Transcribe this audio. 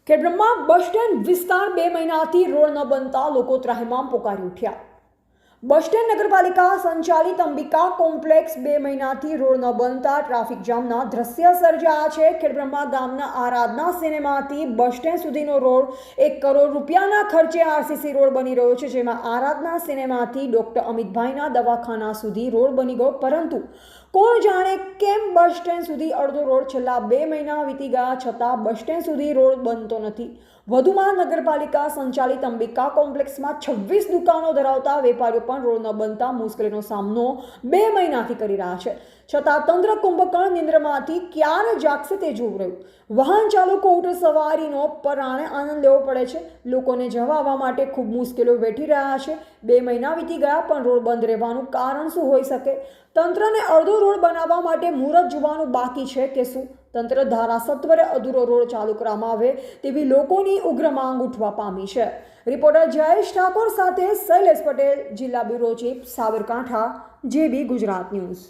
Khedbrahma bus stand વિસ્તાર 2 મહિનાથી road ન બનતા લોકો ત્રાહિમામ પોકારી ઉઠ્યા। બસ સ્ટેન્ડ નગરપાલિકા સંચાલિત અંબિકા કોમ્પ્લેક્સ 2 મહિનાથી રોડ ન બનતા ટ્રાફિક જામના દ્રશ્ય સર્જાયા છે। ખેડબ્રહ્મા ગામના આરાધના સિનેમાથી બસ સ્ટેન્ડ સુધીનો રોડ 1 કરોડ રૂપિયાના ખર્ચે આરસીસી રોડ બની રહ્યો છે, જેમાં આરાધના સિનેમાથી ડોક્ટર અમિતભાઈના દવાખાના સુધી રોડ બની ગયો, પરંતુ કોણ જાણે કેમ બસ સ્ટેન્ડ સુધી અડધો રોડ છેલ્લા 2 મહિના વીતી ગયા છતાં બસ સ્ટેન્ડ સુધી રોડ બનતો નથી। વધુમાં નગરપાલિકા સંચાલિત અંબિકા કોમ્પ્લેક્સમાં 26 દુકાનો ધરાવતા વેપારીઓ પણ રોડ ન બનતા મુશ્કેલીનો સામનો 2 મહિનાથી કરી રહ્યા છે, છતાં તંત્ર કુંભકર્ણ નિંદ્રામાંથી ક્યારે જાગશે તે જોવું રહ્યું। વાહન ચાલકો ઊંટ સવારીનો પરાણે આનંદ લેવો પડે છે। લોકોને જવા આવવા માટે ખૂબ મુશ્કેલીઓ વેઠી રહ્યા છે। 2 મહિના વીતી ગયા પણ રોડ બંધ રહેવાનું કારણ શું હોઈ શકે? તંત્રને અડધો રોડ બનાવવા માટે મુહૂર્ત જોવાનું બાકી છે કે શું? તંત્ર ધારા સત્વરે અધૂરો રોડ ચાલુ કરવામાં આવે તેવી લોકોની ઉગ્ર માંગ ઉઠવા પામી છે। રિપોર્ટર જયેશ ઠાકોર સાથે શૈલેષ પટેલ, જિલ્લા bureau chief, Sabarkantha, JB Gujarat news.